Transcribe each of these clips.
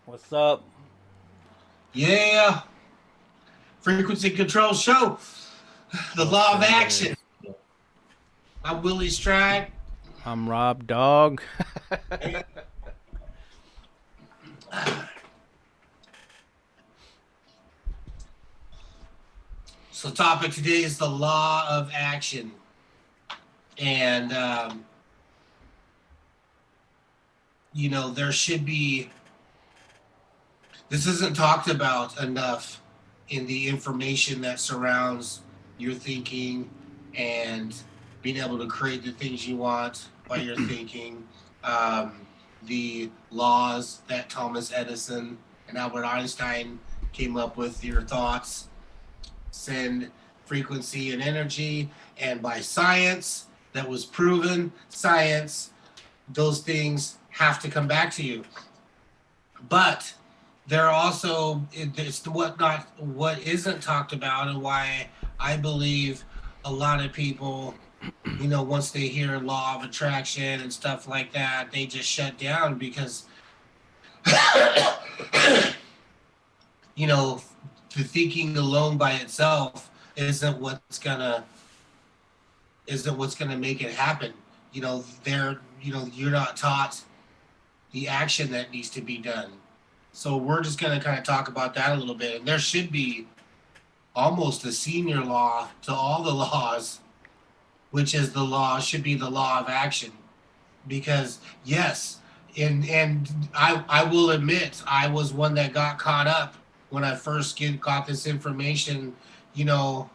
What's up? Yeah, frequency control show, the Yes, law of sir. action. I'm Willie Stride. I'm Rob Dog. So, topic today is the law of action, and there should be. This isn't talked about enough in the information that surrounds your thinking and being able to create the things you want by your thinking. The laws that Thomas Edison and Albert Einstein came up with, your thoughts send frequency and energy, and by science that was proven, science, those things have to come back to you. But there are also it's what isn't talked about, and why I believe a lot of people, once they hear law of attraction and stuff like that, they just shut down because you know the thinking alone by itself isn't what's gonna make it happen. You're not taught the action that needs to be done. So we're just going to kind of talk about that a little bit. And there should be almost a senior law to all the laws, which is should be the law of action. Because yes, and I will admit I was one that got caught up when I first got this information, you know,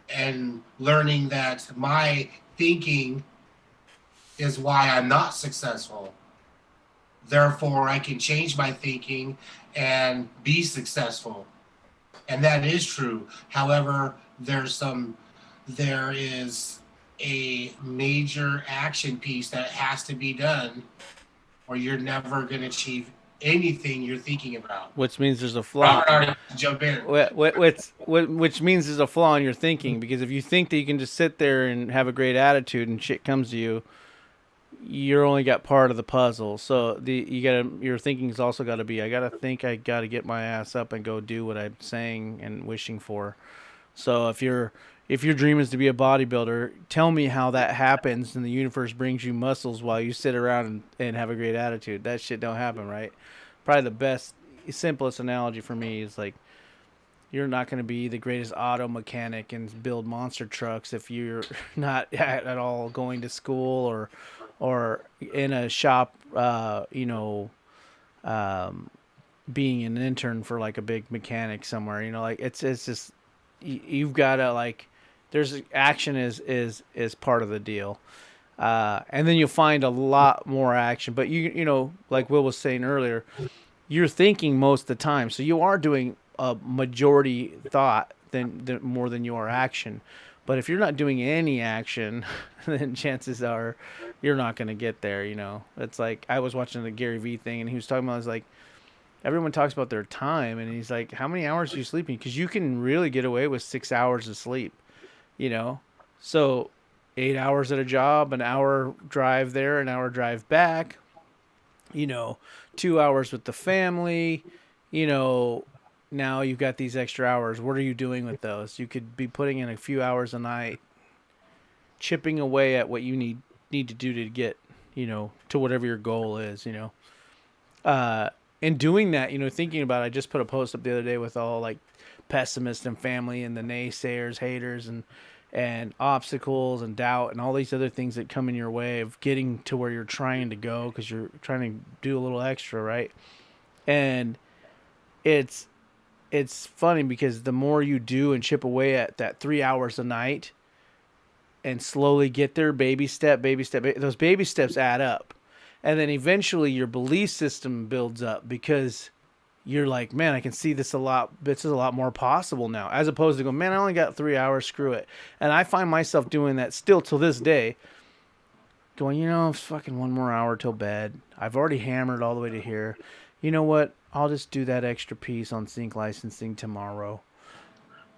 and learning that my thinking is why I'm not successful. Therefore, I can change my thinking and be successful. And that is true. However, there is a major action piece that has to be done, or you're never going to achieve anything you're thinking about. Which means there's a flaw. Robert already jump in. Which means there's a flaw in your thinking, because if you think that you can just sit there and have a great attitude and shit comes to you, you're only got part of the puzzle. So your thinking's also got to be, I gotta think, I gotta get my ass up and go do what I'm saying and wishing for. So if your dream is to be a bodybuilder, tell me how that happens and the universe brings you muscles while you sit around and have a great attitude. That shit don't happen, right? Probably the best, simplest analogy for me is like, you're not going to be the greatest auto mechanic and build monster trucks if you're not at all going to school or in a shop, being an intern for like a big mechanic somewhere. Like it's just you've got to like, there's action is part of the deal. And then you'll find a lot more action. But like Will was saying earlier, you're thinking most of the time, so you are doing a majority thought than more than you are action. But if you're not doing any action, then chances are you're not going to get there. It's like I was watching the Gary Vee thing, and he was talking about, I was like, everyone talks about their time, and he's like, how many hours are you sleeping? Because you can really get away with 6 hours of sleep, you know? So 8 hours at a job, an hour drive there, an hour drive back, you know, 2 hours with the family, you know, now you've got these extra hours. What are you doing with those? You could be putting in a few hours a night, chipping away at what you need to do to get, to whatever your goal is, and doing that, thinking about it, I just put a post up the other day with all like pessimists and family and the naysayers, haters, and obstacles and doubt and all these other things that come in your way of getting to where you're trying to go, because you're trying to do a little extra, right? And it's funny because the more you do and chip away at that 3 hours a night and slowly get there, baby step, those baby steps add up. And then eventually your belief system builds up, because you're like, man, I can see this a lot. This is a lot more possible now, as opposed to going, man, I only got 3 hours. Screw it. And I find myself doing that still till this day, going, it's fucking one more hour till bed. I've already hammered all the way to here. You know what? I'll just do that extra piece on sync licensing tomorrow.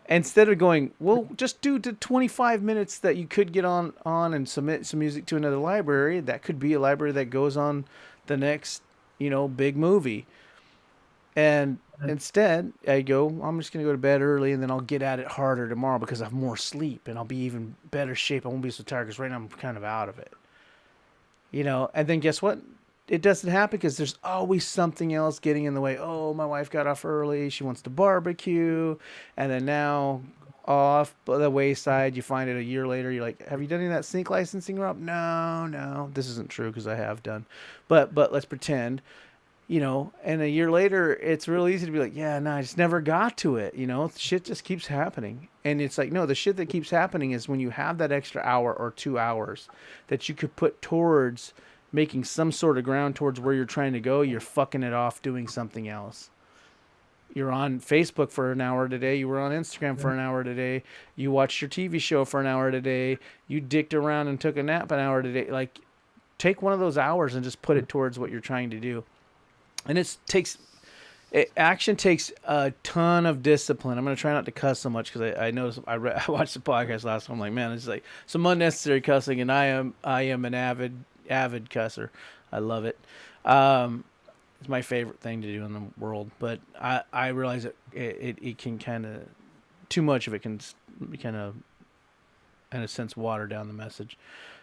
Instead of going, well, just do the 25 minutes that you could get on and submit some music to another library. That could be a library that goes on the next, big movie. And instead, I go, I'm just going to go to bed early and then I'll get at it harder tomorrow because I have more sleep and I'll be even better shape. I won't be so tired because right now I'm kind of out of it. And then guess what? It doesn't happen because there's always something else getting in the way. Oh, my wife got off early. She wants to barbecue. And then now off the wayside, you find it a year later. You're like, have you done any of that sync licensing, Rob? No, no. This isn't true because I have done. But let's pretend, and a year later, it's real easy to be like, yeah, no, I just never got to it. Shit just keeps happening. And it's like, no, the shit that keeps happening is when you have that extra hour or 2 hours that you could put towards making some sort of ground towards where you're trying to go, you're fucking it off doing something else. You're on Facebook for an hour today. You were on Instagram for an hour today. You watched your TV show for an hour today. You dicked around and took a nap an hour today. Like, take one of those hours and just put it towards what you're trying to do. And action takes a ton of discipline. I'm going to try not to cuss so much because I noticed I watched the podcast last time. I'm like, man, it's like some unnecessary cussing, and I am an avid cusser. I love it. It's my favorite thing to do in the world. But I realize it can kind of, too much of it can kind of, in a sense, water down the message.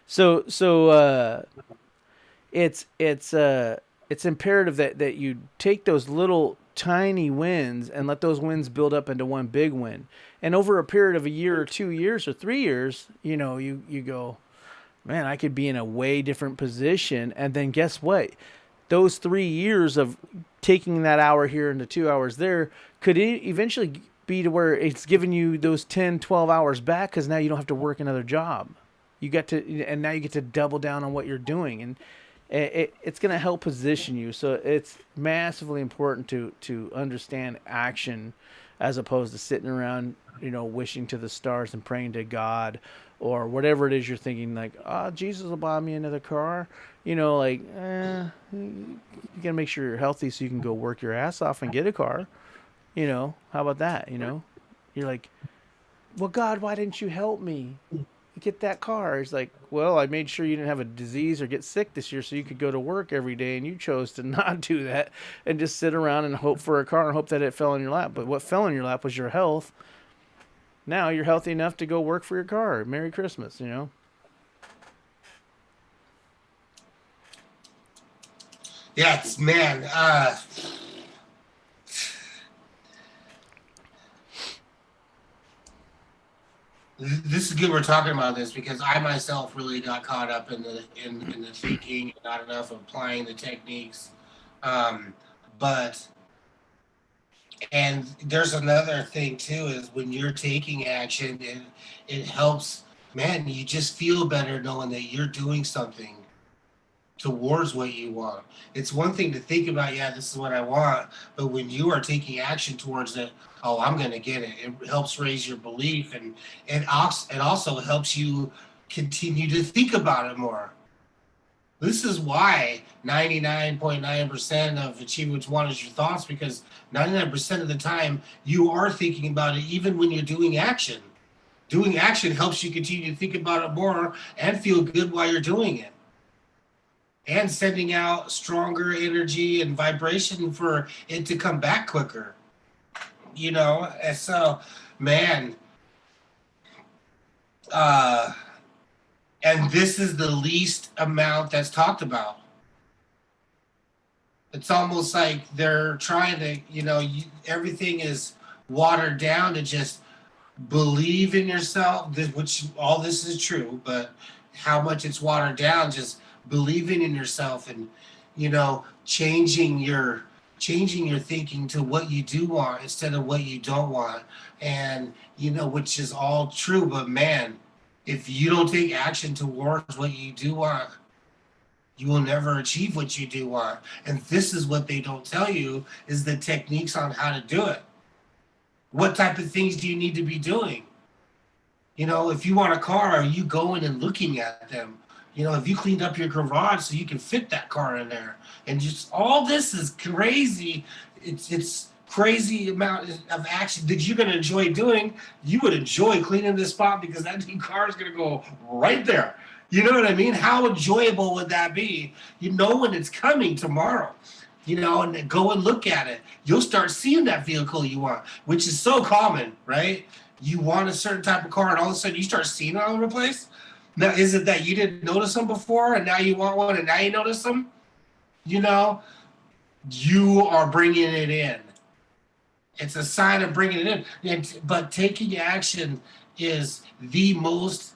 So it's imperative that you take those little tiny wins and let those wins build up into one big win. And over a period of a year or 2 years or 3 years, you go, man, I could be in a way different position. And then guess what? Those 3 years of taking that hour here into 2 hours there could eventually be to where it's giving you those 10, 12 hours back because now you don't have to work another job. And now you get to double down on what you're doing. And it's going to help position you. So it's massively important to understand action as opposed to sitting around, wishing to the stars and praying to God or whatever it is you're thinking, like, oh, Jesus will buy me another car. You got to make sure you're healthy so you can go work your ass off and get a car. How about that? You're like, well, God, why didn't you help me get that car? He's like, well, I made sure you didn't have a disease or get sick this year so you could go to work every day, and you chose to not do that and just sit around and hope for a car and hope that it fell in your lap. But what fell in your lap was your health. Now you're healthy enough to go work for your car. Merry Christmas, Yeah, man. This is good we're talking about this because I myself really got caught up in the thinking and not enough applying the techniques. But and there's another thing too is when you're taking action, it helps. Man, you just feel better knowing that you're doing something towards what you want. It's one thing to think about, yeah, this is what I want, but when you are taking action towards it, oh, I'm going to get it. It helps raise your belief, and it also helps you continue to think about it more. This is why 99.9% of Achieve What You Want is your thoughts, because 99% of the time you are thinking about it, even when you're doing action. Doing action helps you continue to think about it more and feel good while you're doing it. And sending out stronger energy and vibration for it to come back quicker. And so, man, and this is the least amount that's talked about. It's almost like they're trying to, everything is watered down to just believe in yourself, which all this is true, but how much it's watered down, just believing in yourself and changing your thinking to what you do want instead of what you don't want, and which is all true. But man, if you don't take action towards what you do want, you will never achieve what you do want. And this is what they don't tell you, is the techniques on how to do it. What type of things do you need to be doing? If you want a car, are you going and looking at them? If you cleaned up your garage so you can fit that car in there, and just all this is crazy. It's crazy amount of action that you're going to enjoy doing. You would enjoy cleaning this spot because that new car is going to go right there. You know what I mean? How enjoyable would that be? When it's coming tomorrow. and then go and look at it. You'll start seeing that vehicle you want, which is so common, right? You want a certain type of car, and all of a sudden you start seeing it all over the place. Now, is it that you didn't notice them before, and now you want one, and now you notice them? You are bringing it in. It's a sign of bringing it in. But taking action is the most,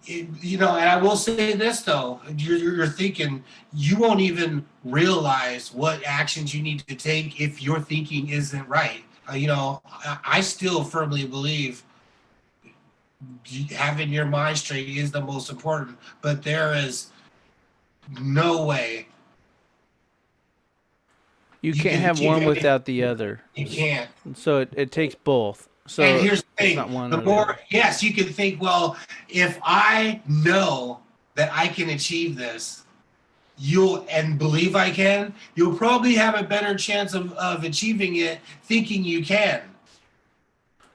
and I will say this, though. You're thinking you won't even realize what actions you need to take if your thinking isn't right. I still firmly believe having your mind straight is the most important, but there is no way you can't have one without the other. You can't. So it takes both. So and here's the thing: yes, you can think, well, if I know that I can achieve this, and believe I can, you'll probably have a better chance of achieving it thinking you can.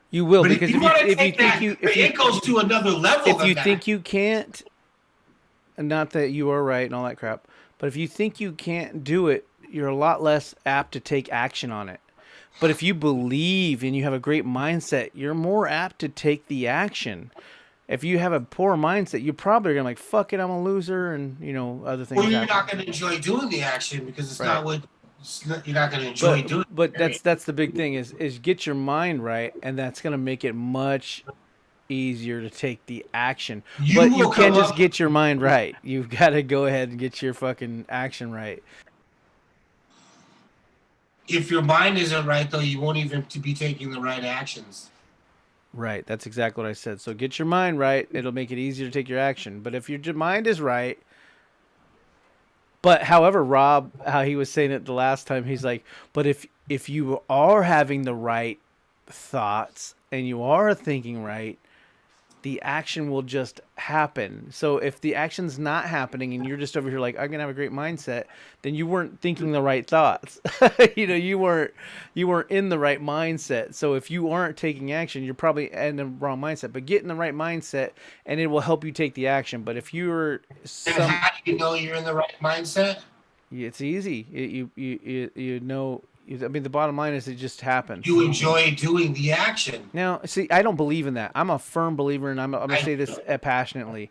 You will, but because it goes to another level. If you think you can't, and not that you are right and all that crap, but if you think you can't do it, you're a lot less apt to take action on it. But if you believe and you have a great mindset, you're more apt to take the action. If you have a poor mindset, you're probably going to like, fuck it, I'm a loser, and other things. Well, you're not going to enjoy doing the action because it's not what you're not going to enjoy doing. But that's the big thing is get your mind right, and that's going to make it much easier to take the action. But you can't just get your mind right. You've got to go ahead and get your fucking action right. If your mind isn't right, though, you won't even be taking the right actions. Right. That's exactly what I said. So get your mind right. It'll make it easier to take your action. But if your mind is right, but however, Rob, how he was saying it the last time, he's like, but if you are having the right thoughts and you are thinking right, the action will just happen. So if the action's not happening and you're just over here like, I'm gonna have a great mindset, then you weren't thinking the right thoughts. You weren't in the right mindset. So if you aren't taking action, you're probably in the wrong mindset. But get in the right mindset and it will help you take the action. But if you're how do you know you're in the right mindset? It's easy. You know. I mean, the bottom line is it just happens. You enjoy doing the action. Now, see, I don't believe in that. I'm a firm believer, and I'm going to say this passionately.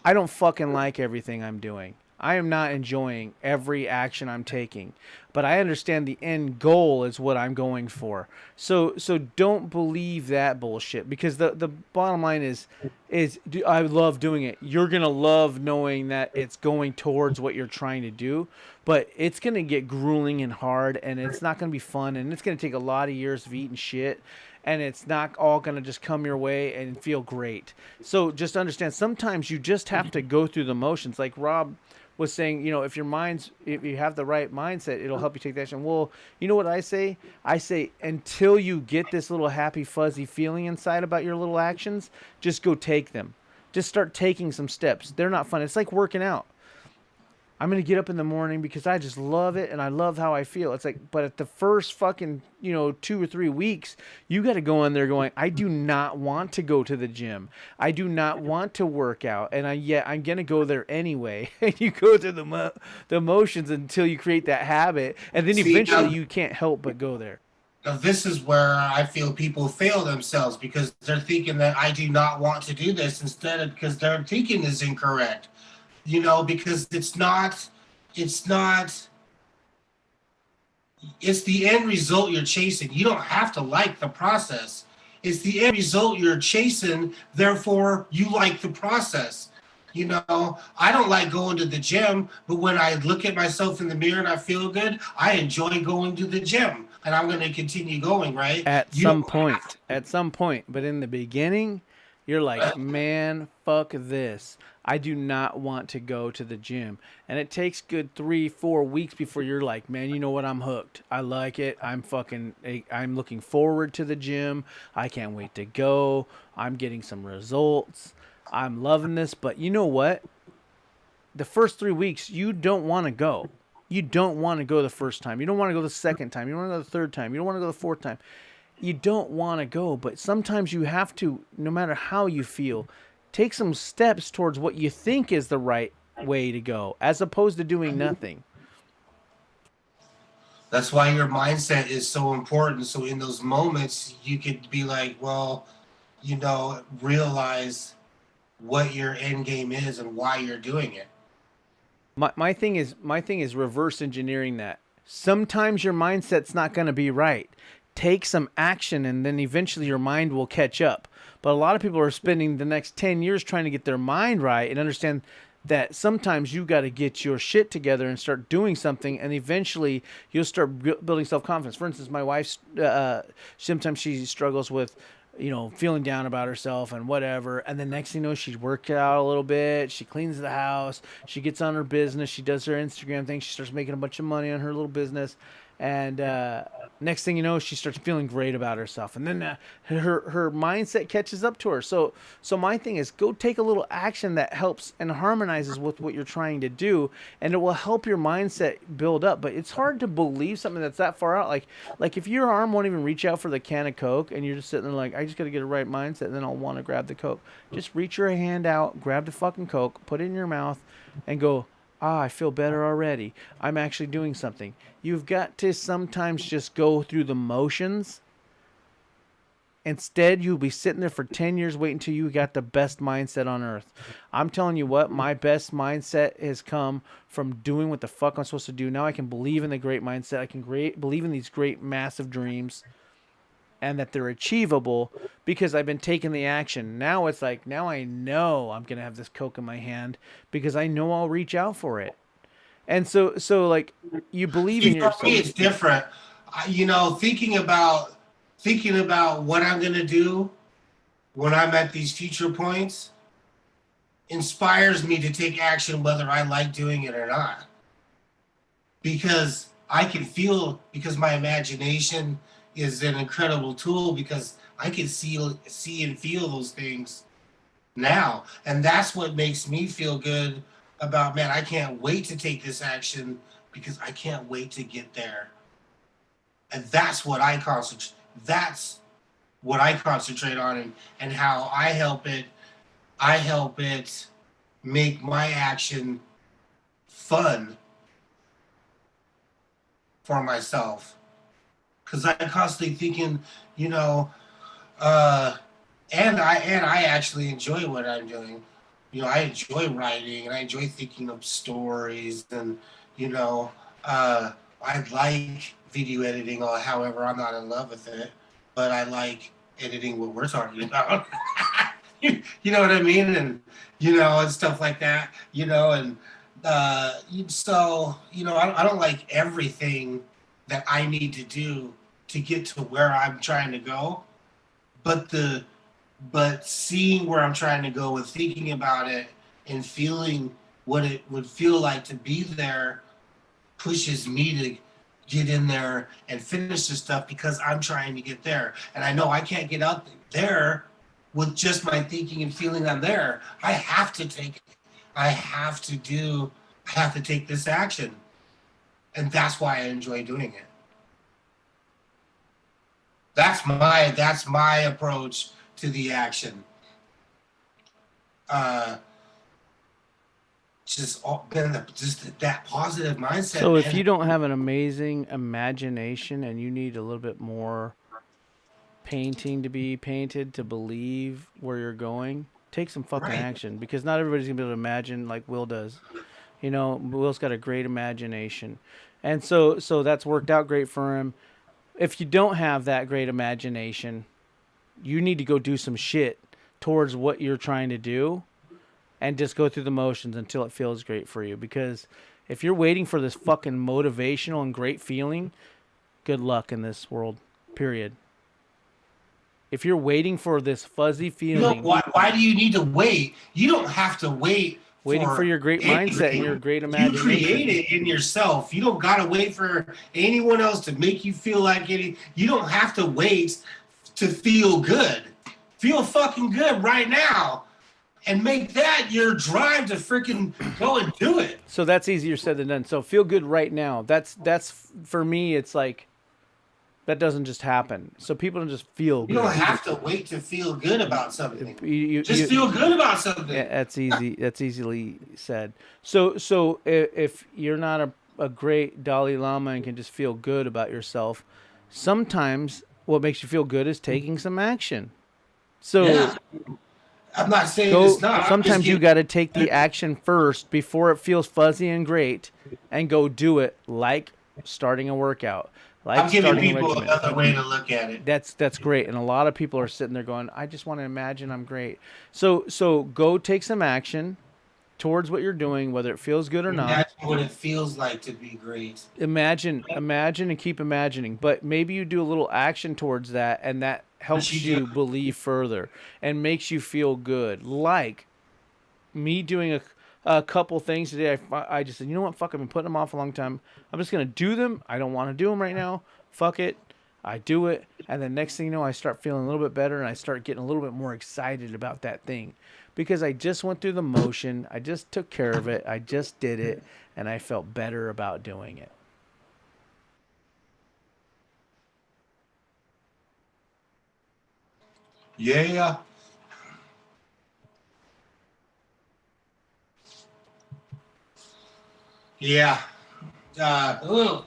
I don't fucking like everything I'm doing. I am not enjoying every action I'm taking. But I understand the end goal is what I'm going for. So don't believe that bullshit. Because the bottom line is I love doing it. You're going to love knowing that it's going towards what you're trying to do. But it's going to get grueling and hard, and it's not going to be fun, and it's going to take a lot of years of eating shit, and it's not all going to just come your way and feel great. So just understand, sometimes you just have to go through the motions. Like Rob was saying, if you have the right mindset, it'll help you take the action. Well, you know what I say? I say until you get this little happy, fuzzy feeling inside about your little actions, just go take them. Just start taking some steps. They're not fun. It's like working out. I'm going to get up in the morning because I just love it and I love how I feel. It's like, but at the first fucking, 2 or 3 weeks, you got to go in there going, I do not want to go to the gym. I do not want to work out. And I'm going to go there anyway. And you go through the motions until you create that habit. And then eventually you can't help but go there. Now, this is where I feel people fail themselves because they're thinking that I do not want to do this because their thinking is incorrect. Because it's the end result you're chasing. You don't have to like the process. It's the end result you're chasing. Therefore, you like the process. I don't like going to the gym, but when I look at myself in the mirror and I feel good, I enjoy going to the gym, and I'm going to continue going, right? At some point. But in the beginning, you're like, man, fuck this. I do not want to go to the gym. And it takes good 3-4 weeks before you're like, man, you know what? I'm hooked. I like it. I'm looking forward to the gym. I can't wait to go. I'm getting some results. I'm loving this. But you know what? The first 3 weeks, you don't want to go. You don't want to go the first time. You don't want to go the second time. You don't want to go the third time. You don't want to go the fourth time. You don't want to go. But sometimes you have to, no matter how you feel, take some steps towards what you think is the right way to go, as opposed to doing nothing. That's why your mindset is so important. So in those moments, you could be like, well, realize what your end game is and why you're doing it. My thing is reverse engineering that. Sometimes your mindset's not going to be right. Take some action and then eventually your mind will catch up. But a lot of people are spending the next 10 years trying to get their mind right and understand that sometimes you got to get your shit together and start doing something, and eventually you'll start building self-confidence. For instance, my wife, sometimes she struggles with feeling down about herself and whatever. And the next thing you know, she works out a little bit. She cleans the house. She gets on her business. She does her Instagram thing. She starts making a bunch of money on her little business. And next thing you know, she starts feeling great about herself. And then her mindset catches up to her. So my thing is, go take a little action that helps and harmonizes with what you're trying to do, and it will help your mindset build up. But it's hard to believe something that's that far out. Like if your arm won't even reach out for the can of Coke, and you're just sitting there like, I just got to get a right mindset, and then I'll want to grab the Coke. Just reach your hand out, grab the fucking Coke, put it in your mouth, and go, I feel better already. I'm actually doing something. You've got to sometimes just go through the motions. Instead, you'll be sitting there for 10 years waiting until you got the best mindset on earth. I'm telling you what, my best mindset has come from doing what the fuck I'm supposed to do. Now I can believe in the great mindset. I can believe in these great massive dreams, and that they're achievable because I've been taking the action. Now it's like, now I know I'm going to have this Coke in my hand because I know I'll reach out for it. And so like, you believe in yourself. For me, it's different. Thinking about what I'm going to do when I'm at these future points inspires me to take action whether I like doing it or not. Because I can feel, because my imagination is an incredible tool, because I can see and feel those things now. And that's what makes me feel good about, man, I can't wait to take this action because I can't wait to get there. And that's what I concentrate. That's what I concentrate on, and how I help it make my action fun for myself. Because I'm constantly thinking, and I actually enjoy what I'm doing. I enjoy writing, and I enjoy thinking of stories, and I like video editing. However, I'm not in love with it, but I like editing what we're talking about. You know what I mean? And and stuff like that. And so I don't like everything that I need to do to get to where I'm trying to go, but seeing where I'm trying to go and thinking about it and feeling what it would feel like to be there pushes me to get in there and finish this stuff, because I'm trying to get there. And I know I can't get out there with just my thinking and feeling I'm there. I have to take this action. And that's why I enjoy doing it. That's my approach to the action. Just that positive mindset. So if you don't have an amazing imagination and you need a little bit more painting to be painted to believe where you're going, take some fucking action, because not everybody's gonna be able to imagine like Will does. Will's got a great imagination, and so that's worked out great for him. If you don't have that great imagination, you need to go do some shit towards what you're trying to do, and just go through the motions until it feels great for you. Because if you're waiting for this fucking motivational and great feeling, good luck in this world, period. If you're waiting for this fuzzy feeling... Why do you need to wait? You don't have to wait. Waiting for your great mindset and your great imagination. You create it in yourself. You don't got to wait for anyone else to make you feel like it. You don't have to wait to feel good. Feel fucking good right now. And make that your drive to freaking go and do it. So that's easier said than done. So feel good right now. That's for me, it's like, that doesn't just happen. So people don't just feel good. You don't have to wait to feel good about something. Just feel good about something. Yeah, that's easy. That's easily said. So if you're not a great Dalai Lama and can just feel good about yourself, sometimes what makes you feel good is taking some action. So Yeah, I'm not saying it's go. not. I'm just Sometimes you giving. got to take the action first before it feels fuzzy and great, and go do it. Like starting a workout, like I'm giving starting a people regimen. another way to look at it. That's great, and a lot of people are sitting there going, "I just want to imagine I'm great." So go take some action towards what you're doing, whether it feels good or not. Imagine what it feels like to be great. Imagine and keep imagining, but maybe you do a little action towards that, and that What you helps do. you believe further and makes you feel good. Like me doing a couple things today. I just said, you know what, fuck, I've been putting them off a long time. I'm just gonna do them. I don't want to do them right now. Fuck it. I do it, and then next thing you know, I start feeling a little bit better, and I start getting a little bit more excited about that thing, because I just went through the motion. I just took care of it. I just did it, and I felt better about doing it. Yeah. Yeah. Oh,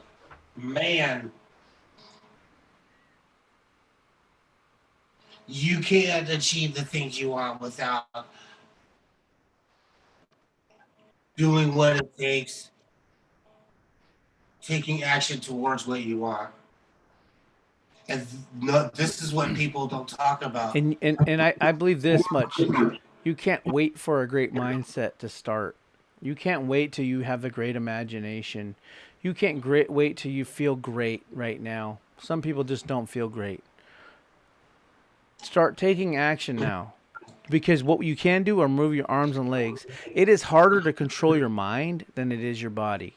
man. You can't achieve the things you want without doing what it takes, taking action towards what you want. And no, this is what people don't talk about. And I believe this much: you can't wait for a great mindset to start. You can't wait till you have a great imagination. You can't wait till you feel great right now. Some people just don't feel great. Start taking action now. Because what you can do are move your arms and legs. It is harder to control your mind than it is your body.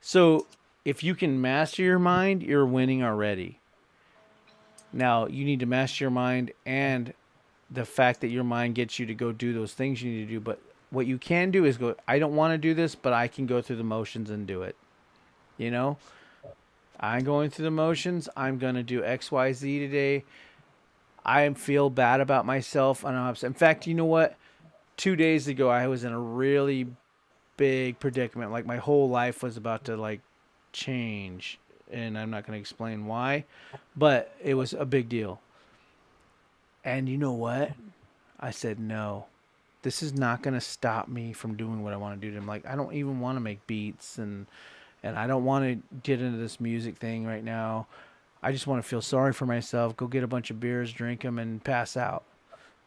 So if you can master your mind, you're winning already. Now you need to master your mind and the fact that your mind gets you to go do those things you need to do. But what you can do is go, I don't want to do this, but I can go through the motions and do it. You know, I'm going through the motions. I'm going to do XYZ today. I feel bad about myself. And I'm upset. In fact, you know what? 2 days ago, I was in a really big predicament. Like my whole life was about to like change. And I'm not going to explain why, but it was a big deal. And you know what? I said, no, this is not going to stop me from doing what I want to do. I'm like, I don't even want to make beats, and I don't want to get into this music thing right now. I just want to feel sorry for myself, go get a bunch of beers, drink them, and pass out.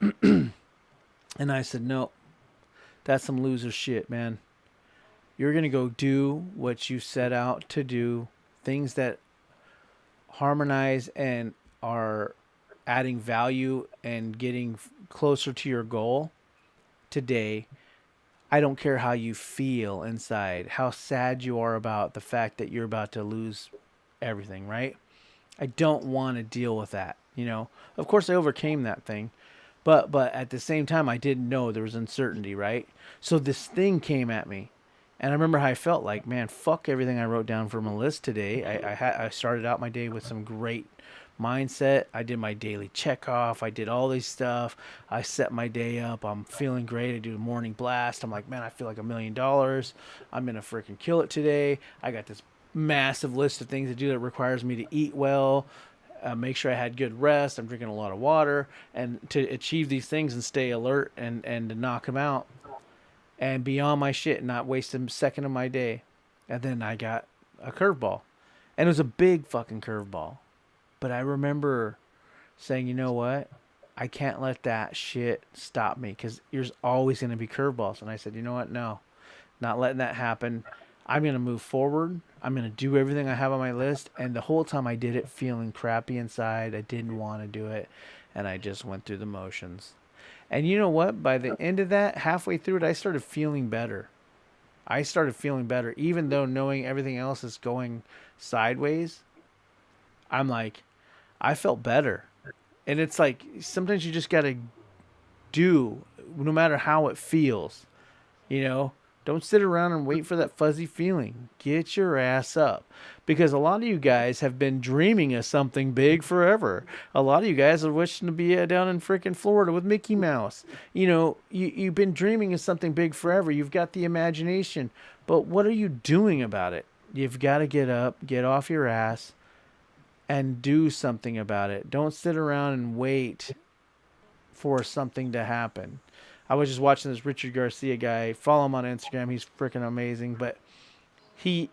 And I said, no, that's some loser shit, man. You're going to go do what you set out to do, things that harmonize and are adding value and getting closer to your goal today. I don't care how you feel inside, how sad you are about the fact that you're about to lose everything, right? I don't want to deal with that, you know. Of course I overcame that thing, but at the same time I didn't know there was uncertainty, right? So this thing came at me. And I remember how I felt like, man, fuck everything I wrote down from a list today. I started out my day with some great mindset. I did my daily check off. I did all this stuff. I set my day up. I'm feeling great. I do a morning blast. I'm like, man, I feel like $1 million. I'm gonna freaking kill it today. I got this massive list of things to do that requires me to eat well, make sure I had good rest. I'm drinking a lot of water, and to achieve these things and stay alert and to knock them out and be on my shit and not waste a second of my day. And then I got a curveball, and it was a big fucking curveball. But I remember saying, you know what? I can't let that shit stop me, because there's always going to be curveballs. And I said, you know what? No, not letting that happen. I'm going to move forward. I'm going to do everything I have on my list. And the whole time I did it feeling crappy inside. I didn't want to do it. And I just went through the motions. And you know what? By the end of that, halfway through it, I started feeling better. I started feeling better, even though knowing everything else is going sideways. I'm like, I felt better. And it's like sometimes you just got to do, no matter how it feels, you know? Don't sit around and wait for that fuzzy feeling. Get your ass up. Because a lot of you guys have been dreaming of something big forever. A lot of you guys are wishing to be down in freaking Florida with Mickey Mouse. You know, you've been dreaming of something big forever. You've got the imagination. But what are you doing about it? You've got to get up, get off your ass, and do something about it. Don't sit around and wait for something to happen. I was just watching this Richard Garcia guy. Follow him on Instagram. He's freaking amazing. But he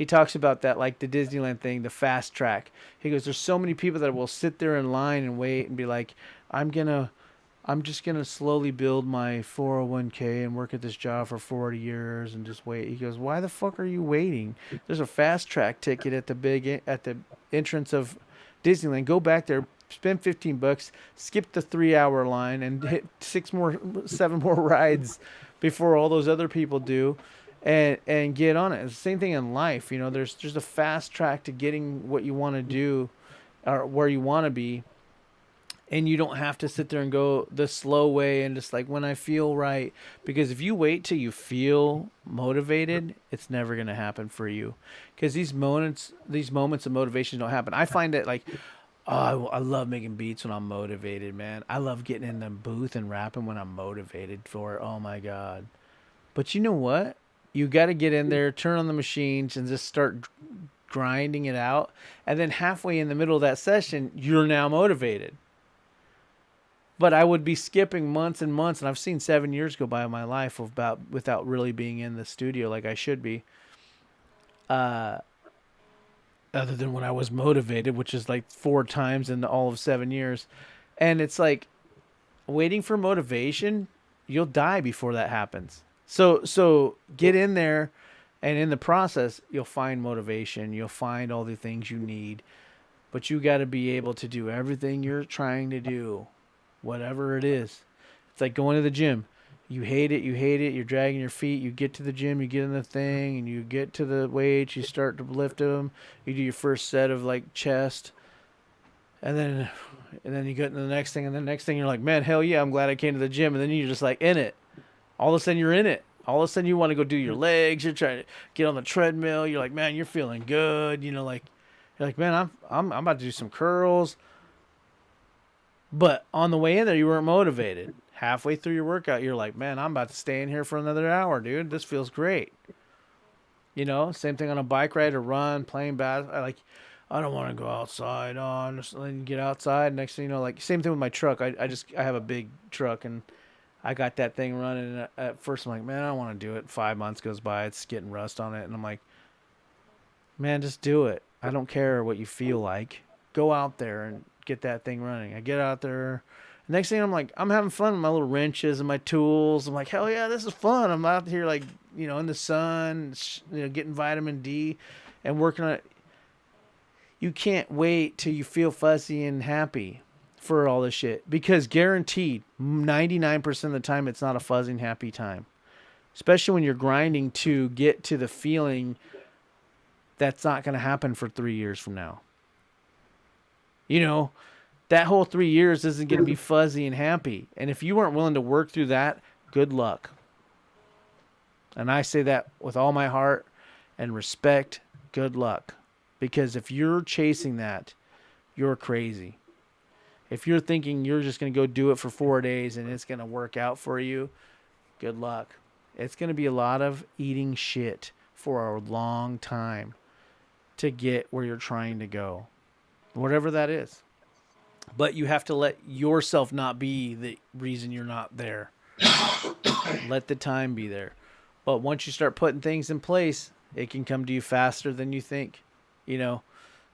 he talks about that, like the Disneyland thing, the fast track. He goes, there's so many people that will sit there in line and wait and be like, I'm just gonna slowly build my 401k and work at this job for 40 years and just wait. He goes, why the fuck are you waiting? There's a fast track ticket at the entrance of Disneyland. Go back there, spend $15, skip the 3 hour line, and hit 7 more rides before all those other people do, and get on it. It's the same thing in life. You know, there's a fast track to getting what you want to do, or where you want to be. And you don't have to sit there and go the slow way and just like when I feel right. Because if you wait till you feel motivated, it's never going to happen for you. Because these moments of motivation don't happen. I find that like, oh, I love making beats when I'm motivated, man. I love getting in the booth and rapping when I'm motivated for it. Oh my God. But you know what? You got to get in there, turn on the machines, and just start grinding it out. And then halfway in the middle of that session, you're now motivated. But I would be skipping months and months, and I've seen 7 years go by in my life without really being in the studio like I should be. Other than when I was motivated, which is like 4 times in all of 7 years. And it's like waiting for motivation, you'll die before that happens. So get in there, and in the process, you'll find motivation. You'll find all the things you need. But you got to be able to do everything you're trying to do. Whatever it is. It's like going to the gym. You hate it, you're dragging your feet, you get to the gym, you get in the thing, and you get to the weights, you start to lift them, you do your first set of like chest, and then you get into the next thing, and the next thing you're like, man, hell yeah, I'm glad I came to the gym, and then you're just like in it. All of a sudden you're in it. All of a sudden you want to go do your legs, you're trying to get on the treadmill, you're like, man, you're feeling good, you know, like you're like, man, I'm about to do some curls. But on the way in there, you weren't motivated. Halfway through your workout, you're like, man, I'm about to stay in here for another hour, dude. This feels great. You know, same thing on a bike ride or run, playing basketball. I don't want to go outside. Just let you get outside. Next thing you know, like, same thing with my truck. I have a big truck, and I got that thing running. And at first, I'm like, man, I don't want to do it. 5 months goes by. It's getting rust on it. And I'm like, man, just do it. I don't care what you feel like. Go out there and get that thing running. I get out there. Next thing I'm like, I'm having fun with my little wrenches and my tools. I'm like, hell yeah, this is fun. I'm out here like, you know, in the sun, you know, getting vitamin D and working on it. You can't wait till you feel fuzzy and happy for all this shit, because guaranteed 99% of the time it's not a fuzzy and happy time. Especially when you're grinding to get to the feeling that's not going to happen for 3 years from now. You know, that whole 3 years isn't going to be fuzzy and happy. And if you weren't willing to work through that, good luck. And I say that with all my heart and respect, good luck. Because if you're chasing that, you're crazy. If you're thinking you're just going to go do it for 4 days and it's going to work out for you, good luck. It's going to be a lot of eating shit for a long time to get where you're trying to go. Whatever that is. But you have to let yourself not be the reason you're not there. Let the time be there. But once you start putting things in place, it can come to you faster than you think. You know?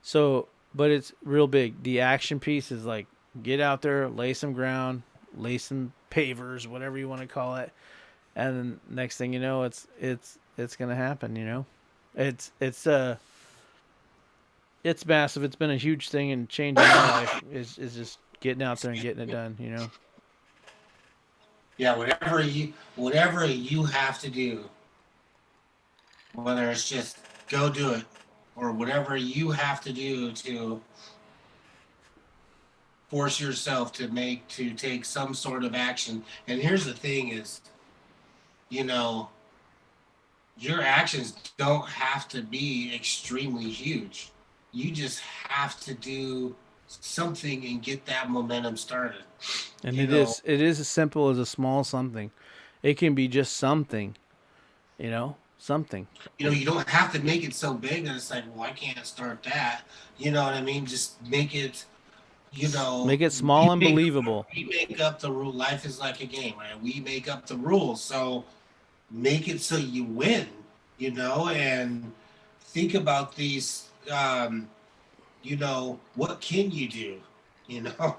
So, but it's real big. The action piece is like, get out there, lay some ground, lay some pavers, whatever you want to call it. And then next thing you know, it's going to happen, you know? It's massive. It's been a huge thing and changing my life is just getting out there and getting it done, you know? Yeah, whatever you have to do, whether it's just go do it, or whatever you have to do to force yourself to take some sort of action. And here's the thing is, you know, your actions don't have to be extremely huge. You just have to do something and get that momentum started. And You know, it is as simple as a small something. It can be just something, something. you don't have to make it so big that it's like, well, I can't start that. You know what I mean? Just make it, Make it small and make believable. we make up the rule. Life is like a game, right? We make up the rules. So make it so you win, and think about these, what can you do? You know,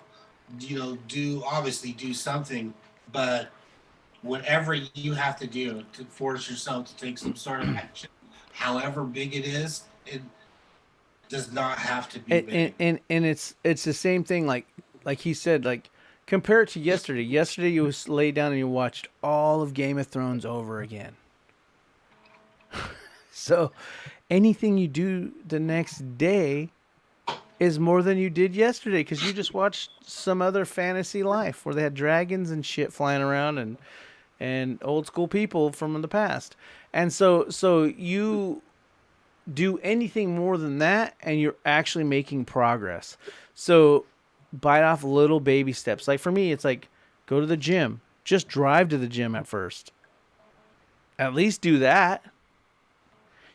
do obviously do something, but whatever you have to do to force yourself to take some sort of action, however big it is, it does not have to be big. And it's the same thing. Like he said, like compare it to yesterday. Yesterday you was laid down and you watched all of Game of Thrones over again. So anything you do the next day is more than you did yesterday because you just watched some other fantasy life where they had dragons and shit flying around and old school people from the past. And so you do anything more than that and you're actually making progress. So bite off little baby steps. Like for me, it's like go to the gym. Just drive to the gym at first. At least do that.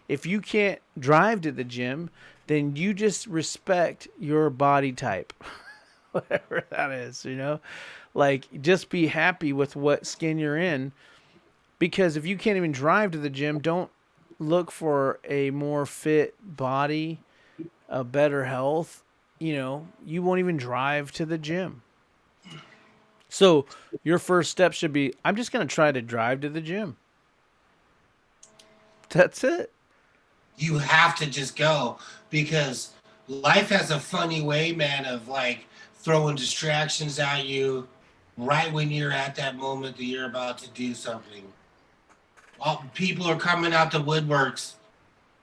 If you can't drive to the gym, then you just respect your body type. Whatever that is. Like just be happy with what skin you're in because if you can't even drive to the gym, don't look for a more fit body, a better health. You won't even drive to the gym. So your first step should be I'm just going to try to drive to the gym. That's it. You have to just go because life has a funny way, man, of like throwing distractions at you right when you're at that moment that you're about to do something. All people are coming out the woodworks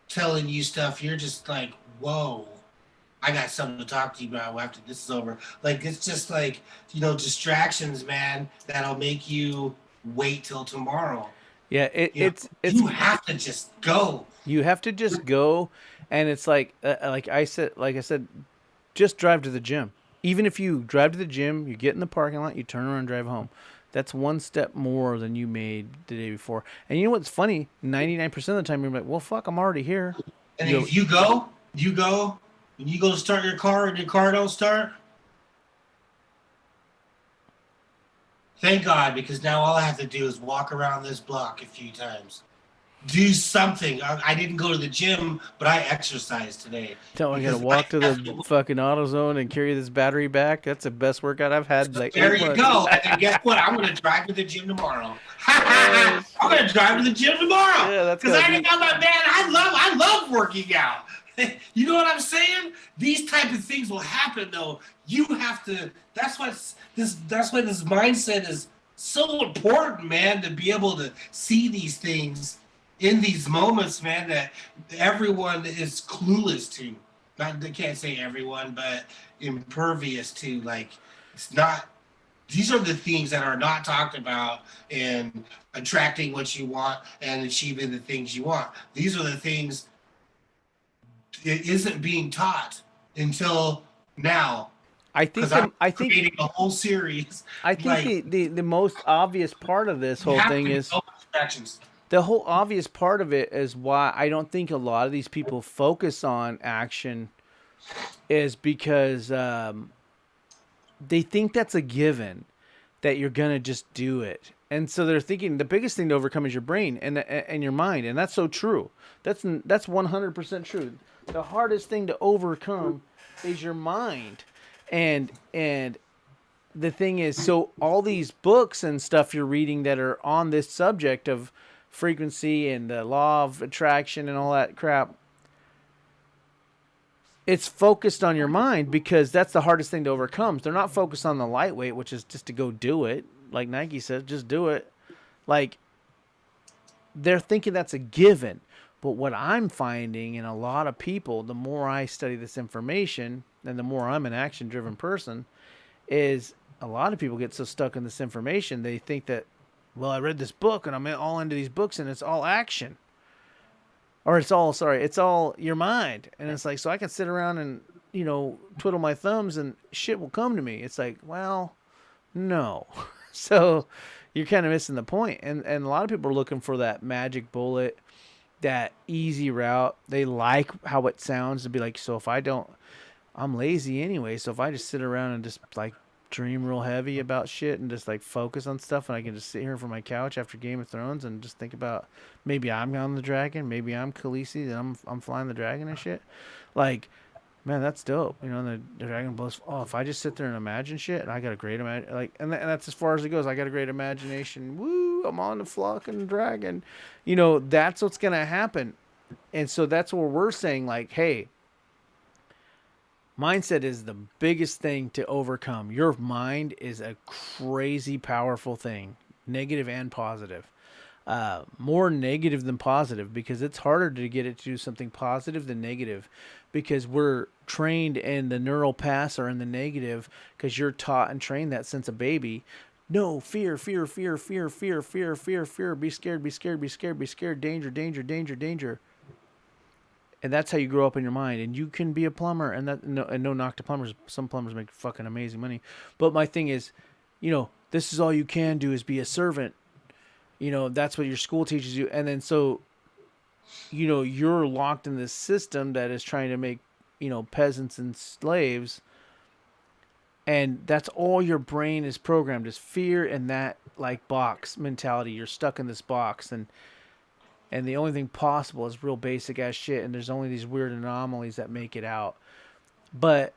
telling you stuff. You're just like, whoa, I got something to talk to you about after this is over. Like it's just like, distractions, man, that'll make you wait till tomorrow. Yeah, You have to just go. you have to just go and it's like I said just drive to the gym. Even if you drive to the gym, you get in the parking lot, you turn around and drive home. That's one step more than you made the day before. And you know what's funny? 99% of the time, you're like, well, fuck, I'm already here. And if and you go to start your car and your car don't start, thank God, because now all I have to do is walk around this block a few times. Do something. I didn't go to the gym, but I exercised today. Tell me I got to Because walk I to have the to. fucking AutoZone and carry this battery back. That's the best workout I've had in like There 8 you months. go. And then guess what? I'm going to drive to the gym tomorrow. Oh, I'm going to shit. drive to the gym tomorrow Yeah, that's because gotta I be. think I'm like, man, I love working out. You know what I'm saying? These type of things will happen though. You have to. That's why this mindset is so important, man. To be able to see these things in these moments, man, that everyone is clueless to. Not they can't say everyone, but impervious to. Like it's not. These are the things that are not talked about in attracting what you want and achieving the things you want. These are the things it isn't being taught until now I think because I'm the I think creating a whole series. I think Like the most obvious part of this you whole have thing to is know distractions. the whole obvious part of it is why I don't think a lot of these people focus on action is because they think that's a given that you're gonna just do it, and so they're thinking the biggest thing to overcome is your brain and your mind, and that's so true. That's 100% true. The hardest thing to overcome is your mind, and the thing is, so all these books and stuff you're reading that are on this subject of frequency and the law of attraction and all that crap, it's focused on your mind because that's the hardest thing to overcome. They're not focused on the lightweight, which is just to go do it. Like Nike says, just do it. Like they're thinking that's a given. But what I'm finding in a lot of people, the more I study this information and the more I'm an action driven person, is a lot of people get so stuck in this information, they think that, well, I read this book and I'm all into these books and it's all action. or it's all your mind. And it's like, so I can sit around and, twiddle my thumbs and shit will come to me. It's like, well, no. So you're kind of missing the point. And a lot of people are looking for that magic bullet, that easy route. They like how it sounds to be like, so if I don't, I'm lazy anyway. So if I just sit around and just like dream real heavy about shit and just like focus on stuff, and I can just sit here from my couch after Game of Thrones and just think about maybe I'm on the dragon, maybe I'm Khaleesi and I'm flying the dragon and shit. Like, man, that's dope. The dragon blows. Oh, if I just sit there and imagine shit, and I got a great imagine, like, and that's as far as it goes. I got a great imagination. Woo! I'm on the fucking dragon. That's what's gonna happen. And so that's what we're saying. Like, hey, mindset is the biggest thing to overcome. Your mind is a crazy powerful thing, negative and positive. More negative than positive, because it's harder to get it to do something positive than negative, because we're trained and the neural paths are in the negative, because you're taught and trained that since a baby. No, fear, fear, fear, fear, fear, fear, fear, fear, be scared, be scared, be scared, be scared, danger, danger, danger, danger. And that's how you grow up in your mind. And you can be a plumber, and no knock to plumbers. Some plumbers make fucking amazing money. But my thing is, this is all you can do is be a servant. That's what your school teaches you. And then so, you're locked in this system that is trying to make, peasants and slaves. And that's all your brain is programmed, is fear and that like box mentality. You're stuck in this box, and the only thing possible is real basic ass shit, and there's only these weird anomalies that make it out. But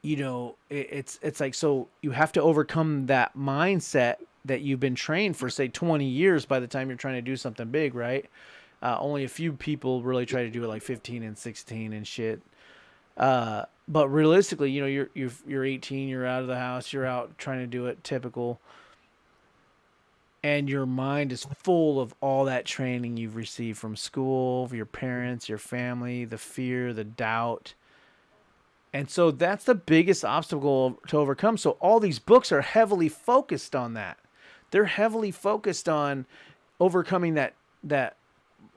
it's like, so you have to overcome that mindset that you've been trained for, say, 20 years by the time you're trying to do something big, right? Only a few people really try to do it like 15 and 16 and shit. But realistically, you're 18, you're out of the house, you're out trying to do it typical, and your mind is full of all that training you've received from school, your parents, your family, the fear, the doubt. And so that's the biggest obstacle to overcome. So all these books are heavily focused on that. They're heavily focused on overcoming that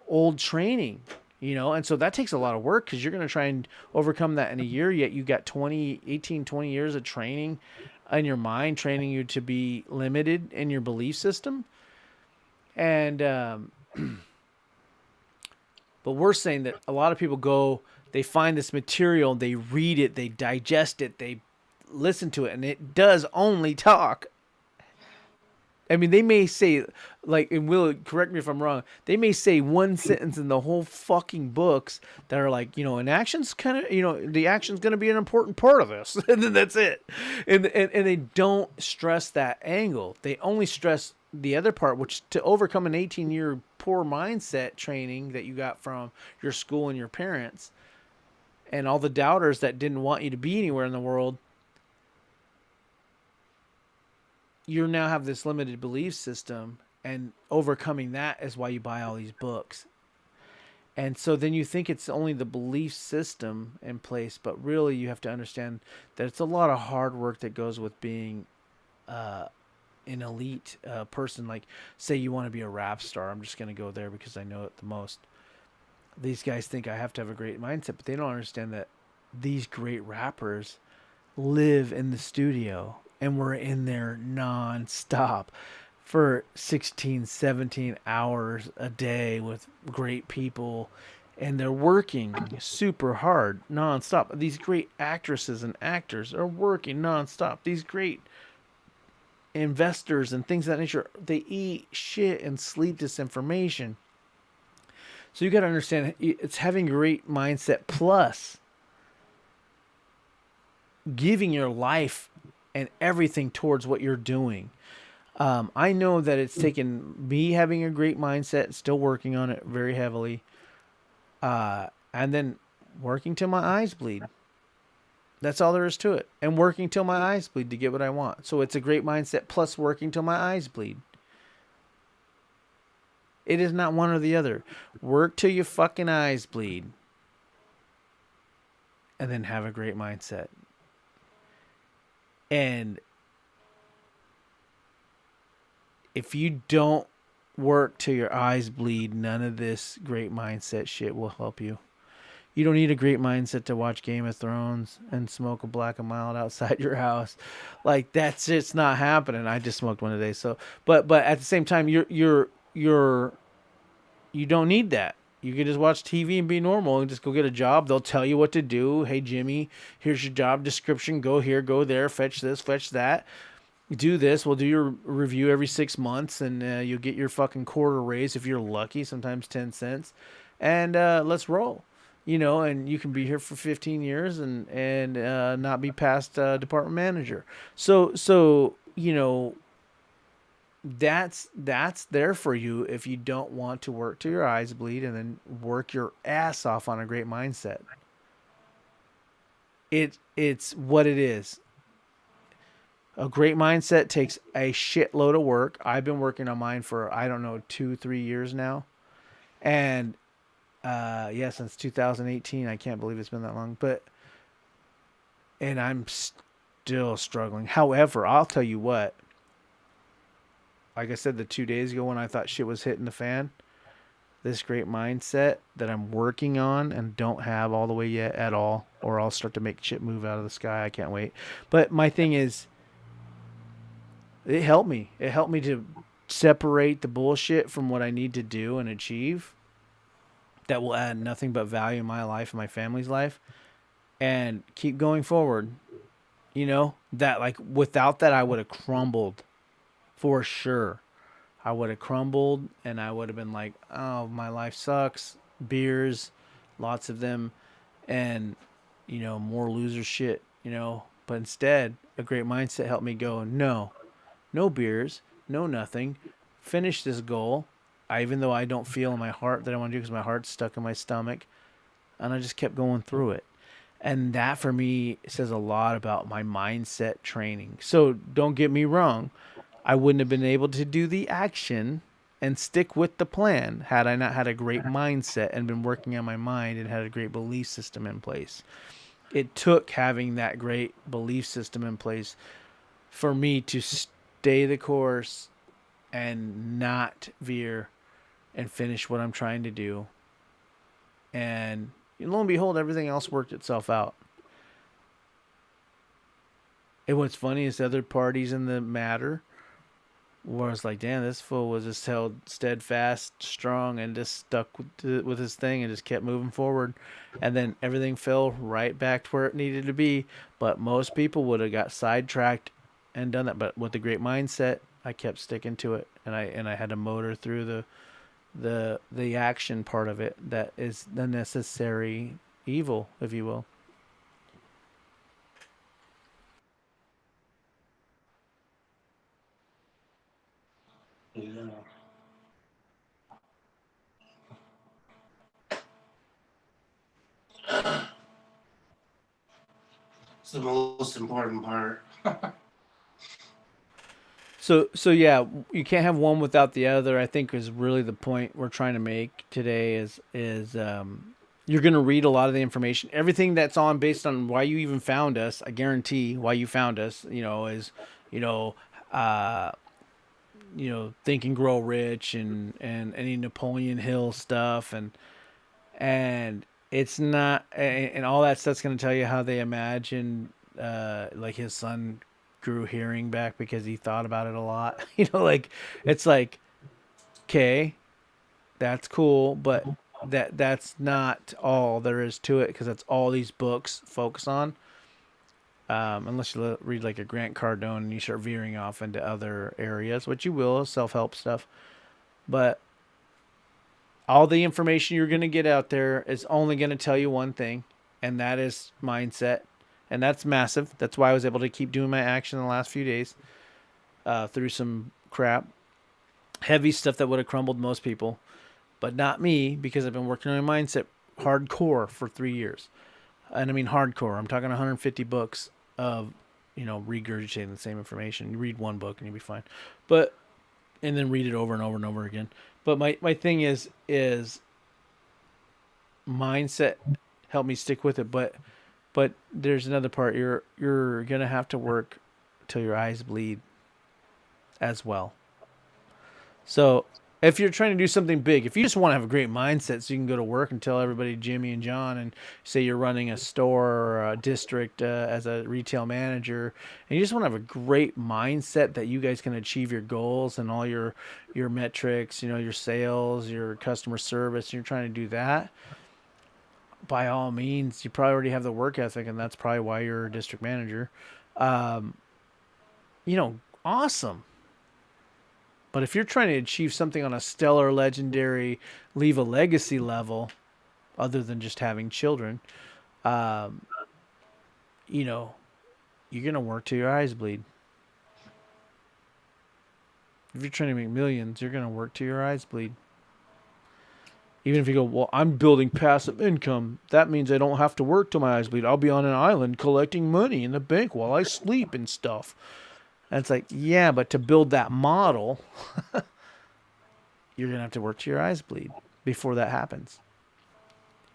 old training, and so that takes a lot of work, because you're going to try and overcome that in a year, yet you got 20 years of training in your mind, training you to be limited in your belief system. And but we're saying that a lot of people go, they find this material, they read it, they digest it, they listen to it, and it does only talk. I mean, they may say, like, and Will, correct me if I'm wrong, they may say one sentence in the whole fucking books that are like, and action's kind of, the action's going to be an important part of this. And then that's it. And they don't stress that angle. They only stress the other part, which to overcome an 18-year poor mindset training that you got from your school and your parents and all the doubters that didn't want you to be anywhere in the world. You now have this limited belief system, and overcoming that is why you buy all these books. And so then you think it's only the belief system in place, but really you have to understand that it's a lot of hard work that goes with being an elite person. Like, say you want to be a rap star. I'm just going to go there because I know it the most. These guys think I have to have a great mindset, but they don't understand that these great rappers live in the studio, and we're in there non-stop for 16, 17 hours a day with great people, and they're working super hard non-stop. These great actresses and actors are working non-stop. These great investors and things of that nature, they eat shit and sleep this information. So you got to understand, it's having a great mindset plus giving your life and everything towards what you're doing. I know that it's taken me having a great mindset, still working on it very heavily, and then working till my eyes bleed. That's all there is to it. And working till my eyes bleed to get what I want. So it's a great mindset plus working till my eyes bleed. It is not one or the other. Work till your fucking eyes bleed. And then have a great mindset. And if you don't work till your eyes bleed. None of this great mindset shit will help you. You don't need a great mindset to watch Game of Thrones and smoke a black and mild outside your house. Like that's just not happening. I just smoked one today. So, but at the same time, you don't need that. You can just watch TV and be normal and just go get a job. They'll tell you what to do. Hey Jimmy, here's your job description. Go here, go there, fetch this, fetch that. Do this. We'll do your review every 6 months, and you'll get your fucking quarter raise if you're lucky. Sometimes 10 cents, and let's roll. And you can be here for 15 years and not be past department manager. So that's there for you if you don't want to work till your eyes bleed and then work your ass off on a great mindset. It's what it is. A great mindset takes a shitload of work. I've been working on mine for I don't know 2-3 years now, and yeah, since 2018. I can't believe it's been that long, and I'm still struggling. However, I'll tell you what. Like I said, the 2 days ago when I thought shit was hitting the fan, this great mindset that I'm working on and don't have all the way yet at all, or I'll start to make shit move out of the sky. I can't wait. But my thing is, it helped me. It helped me to separate the bullshit from what I need to do and achieve that will add nothing but value in my life and my family's life and keep going forward. That like without that, I would have crumbled for sure. I would have crumbled and I would have been like, oh, my life sucks. Beers, lots of them, and, more loser shit. But instead, a great mindset helped me go, no, no beers, no nothing. Finish this goal. Even though I don't feel in my heart that I want to do because my heart's stuck in my stomach. And I just kept going through it. And that for me says a lot about my mindset training. So don't get me wrong. I wouldn't have been able to do the action and stick with the plan had I not had a great mindset and been working on my mind and had a great belief system in place. It took having that great belief system in place for me to stay the course and not veer and finish what I'm trying to do. And lo and behold, everything else worked itself out. And what's funny is the other parties in the matter where it's like, damn, this fool was just held steadfast, strong, and just stuck with his thing and just kept moving forward. And then everything fell right back to where it needed to be. But most people would have got sidetracked and done that. But with the great mindset, I kept sticking to it, and I had to motor through the action part of it that is the necessary evil, if you will. Yeah. It's the most important part. So yeah, you can't have one without the other. I think is really the point we're trying to make today is you're going to read a lot of the information, everything that's on based on why you even found us. I guarantee why you found us, is you know, uh, Think and Grow Rich and any Napoleon Hill stuff and it's not and all that stuff's going to tell you how they imagine like his son grew hearing back because he thought about it a lot. Like it's like okay, that's cool, but that's not all there is to it because that's all these books focus on. Unless you read like a Grant Cardone and you start veering off into other areas, which you will, self help stuff. But all the information you're going to get out there is only going to tell you one thing, and that is mindset. And that's massive. That's why I was able to keep doing my action in the last few days through some crap, heavy stuff that would have crumbled most people, but not me because I've been working on my mindset hardcore for 3 years. And I mean hardcore. I'm talking 150 books of, regurgitating the same information. You read one book and you'll be fine. And then read it over and over and over again. But my thing is mindset helped me stick with it. But there's another part. You're gonna have to work till your eyes bleed as well. So If you're trying to do something big, if you just want to have a great mindset so you can go to work and tell everybody Jimmy and John, and say you're running a store or a district as a retail manager, and you just want to have a great mindset that you guys can achieve your goals and all your metrics, your sales, your customer service, and you're trying to do that, by all means, you probably already have the work ethic, and that's probably why you're a district manager. Um, Awesome. But if you're trying to achieve something on a stellar, legendary, leave a legacy level, other than just having children, um, you know, you're gonna work till your eyes bleed. If you're trying to make millions, you're gonna work till your eyes bleed. Even if you go, well, I'm building passive income. That means I don't have to work till my eyes bleed. I'll be on an island collecting money in the bank while I sleep and stuff. And it's like, yeah, but to build that model, you're going to have to work till your eyes bleed before that happens.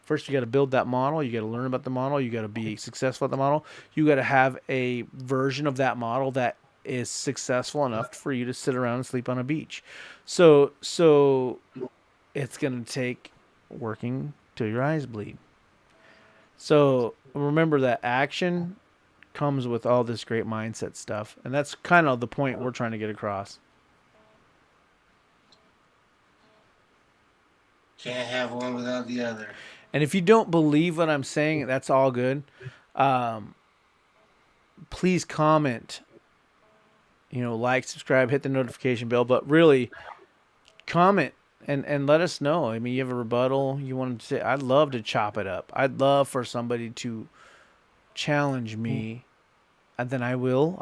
First, you got to build that model. You got to learn about the model. You got to be successful at the model. You got to have a version of that model that is successful enough for you to sit around and sleep on a beach. So it's going to take working till your eyes bleed. So remember that action comes with all this great mindset stuff. And that's kind of the point we're trying to get across. Can't have one without the other. And if you don't believe what I'm saying, that's all good. Please comment, like, subscribe, hit the notification bell, but really comment and let us know. I mean, you have a rebuttal you want to say, I'd love to chop it up. I'd love for somebody to challenge me, and then I will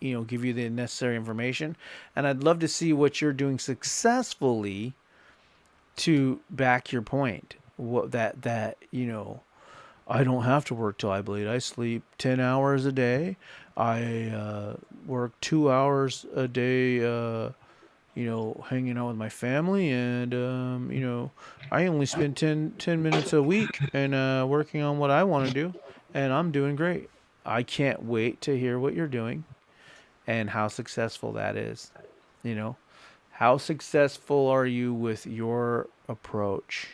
give you the necessary information. And I'd love to see what you're doing successfully to back your point. What that I don't have to work till I bleed. I sleep 10 hours a day. I work 2 hours a day, hanging out with my family. And, I only spend 10 minutes a week and working on what I want to do. And I'm doing great. I can't wait to hear what you're doing and how successful that is. How successful are you with your approach?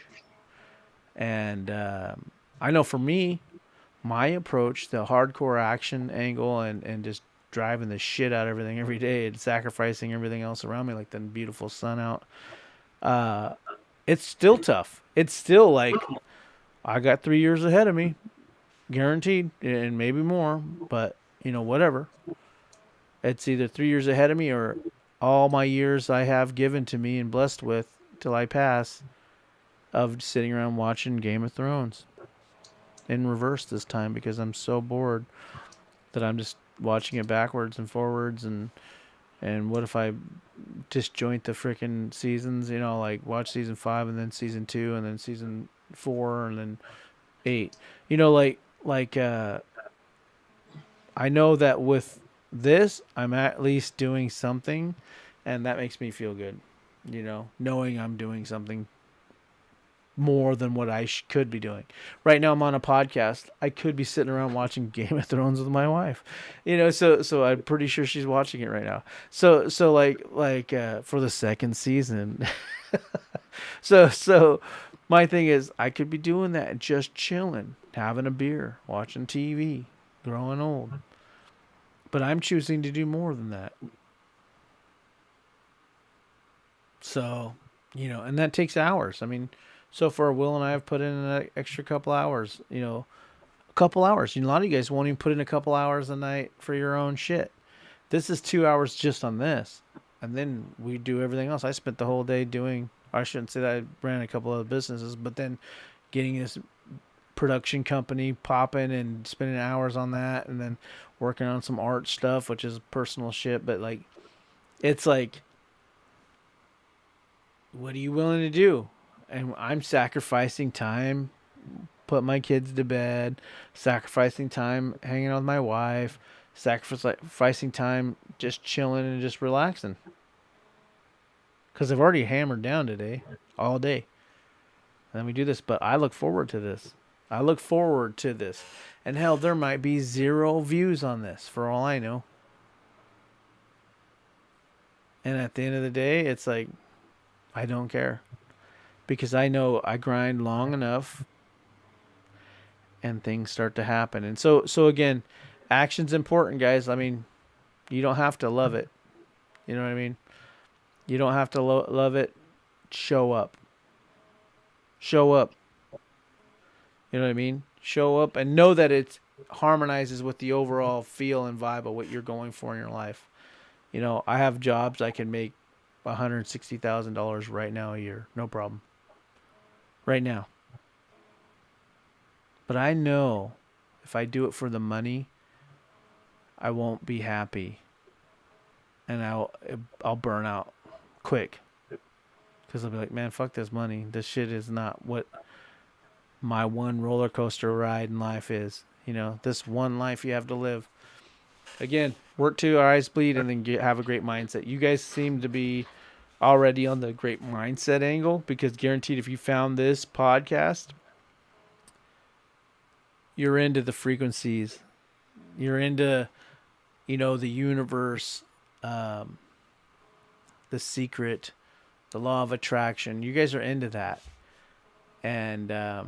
And I know for me, my approach, the hardcore action angle and just driving the shit out of everything every day and sacrificing everything else around me, like the beautiful sun out, it's still tough. It's still like I got 3 years ahead of me, guaranteed, and maybe more, but whatever. It's either 3 years ahead of me or all my years I have given to me and blessed with till I pass of sitting around watching Game of Thrones in reverse this time, because I'm so bored that I'm just watching it backwards and forwards. And what if I disjoint the freaking seasons, like watch season 5 and then season 2 and then season 4 and then 8, I know that with this, I'm at least doing something, and that makes me feel good, knowing I'm doing something more than what I could be doing. Right now I'm on a podcast. I could be sitting around watching Game of Thrones with my wife, so I'm pretty sure she's watching it right now. So for the second season. so my thing is, I could be doing that, just chilling, having a beer, watching TV, growing old. But I'm choosing to do more than that. So, and that takes hours. I mean, so far, Will and I have put in an extra couple hours, a couple hours. A lot of you guys won't even put in a couple hours a night for your own shit. This is 2 hours just on this. And then we do everything else. I spent the whole day I shouldn't say that I ran a couple of businesses, but then getting this production company popping and spending hours on that, and then working on some art stuff, which is personal shit. But it's like, what are you willing to do? And I'm sacrificing time, put my kids to bed, sacrificing time hanging out with my wife, sacrificing time just chilling and just relaxing. Because I've already hammered down today, all day. And then we do this, but I look forward to this. And hell, there might be 0 views on this for all I know. And at the end of the day, it's like, I don't care because I know I grind long enough and things start to happen. And so again, action's important, guys. I mean, you don't have to love it. You know what I mean? You don't have to love it. Show up. Show up. You know what I mean? Show up and know that it harmonizes with the overall feel and vibe of what you're going for in your life. You know, I have jobs I can make $160,000 right now a year, no problem. Right now. But I know if I do it for the money, I won't be happy, and I'll burn out quick because I'll be like, man, fuck this money. This shit is not what my one roller coaster ride in life is. You know, this one life you have to live. Again, work till our eyes bleed, and then have a great mindset. You guys seem to be already on the great mindset angle because guaranteed, if you found this podcast, you're into the frequencies. You're into, you know, the universe, um, the secret, the law of attraction. You guys are into that. And the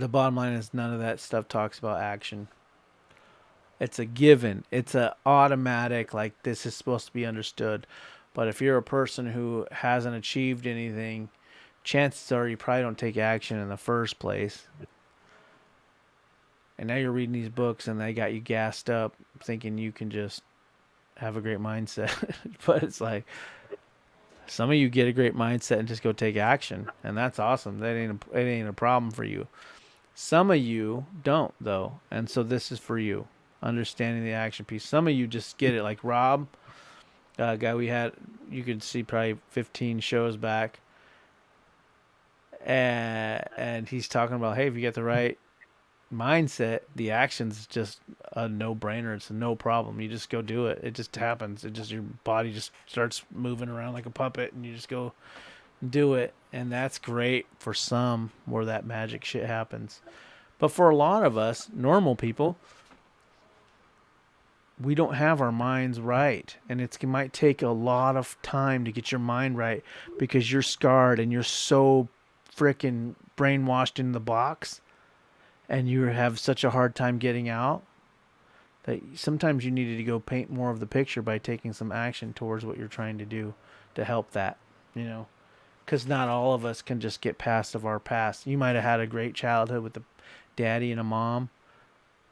bottom line is none of that stuff talks about action. It's a given. It's a automatic, like this is supposed to be understood. But if you're a person who hasn't achieved anything, chances are you probably don't take action in the first place. And now you're reading these books and they got you gassed up thinking you can just have a great mindset. But it's like some of you get a great mindset and just go take action, and that's awesome. It ain't a problem for you. Some of you don't though, and so this is for you. Understanding the action piece. Some of you just get it, like Rob, guy we had. You could see probably 15 shows back, and he's talking about, hey, if you get the right mindset, the action's just a no-brainer. It's a no problem. You just go do it. It just happens. It just, your body just starts moving around like a puppet, and you just go do it. And that's great for some where that magic shit happens. But for a lot of us normal people, we don't have our minds right, and it might take a lot of time to get your mind right because you're scarred and you're so freaking brainwashed in the box, and you have such a hard time getting out that sometimes you needed to go paint more of the picture by taking some action towards what you're trying to do to help that, you know, because not all of us can just get past of our past. You might have had a great childhood with a daddy and a mom,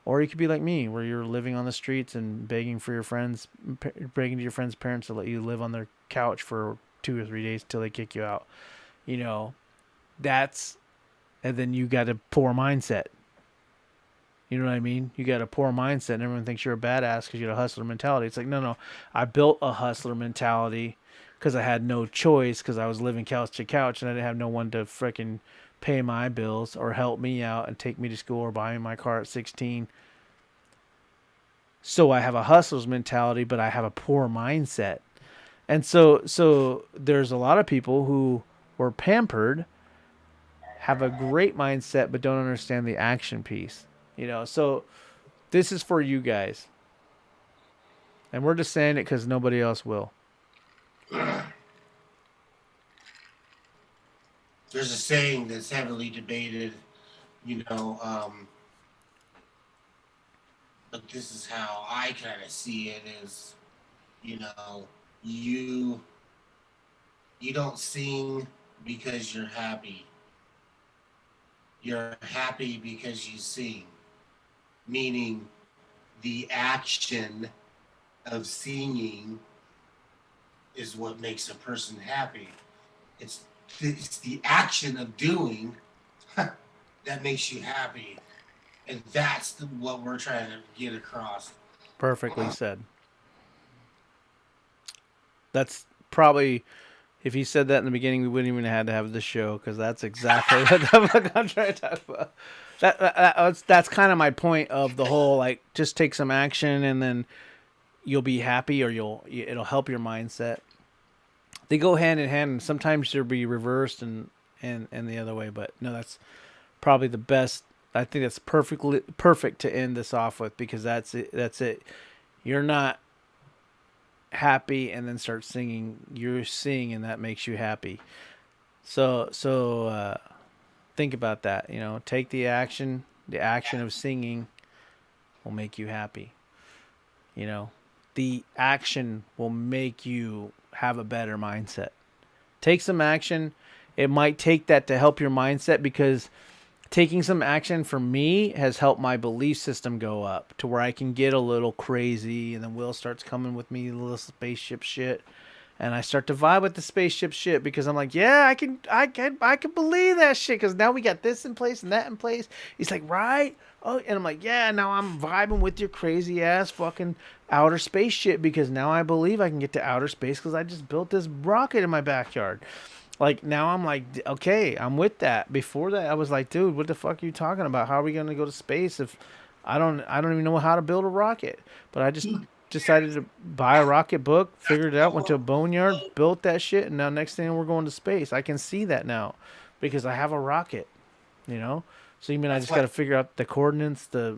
or you could be like me, where you're living on the streets and begging for your friends, begging to your friends' parents to let you live on their couch for 2 or 3 days till they kick you out. You know, that's, and then you got a poor mindset. You know what I mean? You got a poor mindset, and everyone thinks you're a badass because you got a hustler mentality. It's like, no. I built a hustler mentality because I had no choice because I was living couch to couch and I didn't have no one to freaking pay my bills or help me out and take me to school or buy me my car at 16. So I have a hustler's mentality, but I have a poor mindset. And so there's a lot of people who were pampered, have a great mindset, but don't understand the action piece. You know, so this is for you guys. And we're just saying it because nobody else will. There's a saying that's heavily debated, you know, but this is how I kind of see it is, you know, you don't sing because you're happy. You're happy because you sing, meaning the action of singing is what makes a person happy. It's the action of doing that makes you happy, and that's what we're trying to get across. Perfectly said. That's probably, if he said that in the beginning, we wouldn't even have had to have this show because that's exactly what I'm trying to talk about. That's kind of my point of the whole, like, just take some action and then you'll be happy, or it'll help your mindset. They go hand in hand, and sometimes they'll be reversed and the other way. But no, that's probably the best. I think that's perfect to end this off with because that's it. That's it. You're not happy and then start singing. You're singing and that makes you happy. So think about that. You know, take the action. The action of singing will make you happy. You know, the action will make you have a better mindset. Take some action. It might take that to help your mindset, because taking some action for me has helped my belief system go up to where I can get a little crazy, and then Will starts coming with me a little spaceship shit, and I start to vibe with the spaceship shit because I'm like, yeah, I can believe that shit because now we got this in place and that in place. He's like, right? Oh, and I'm like, yeah, now I'm vibing with your crazy ass fucking outer space shit because now I believe I can get to outer space because I just built this rocket in my backyard. Like now I'm like, okay, I'm with that. Before that, I was like, dude, what the fuck are you talking about? How are we gonna go to space if I don't even know how to build a rocket? But I just decided to buy a rocket book, figured it out, went to a boneyard, built that shit, and now next thing we're going to space. I can see that now because I have a rocket, you know. So you mean I That's just got to what. figure out the coordinates, the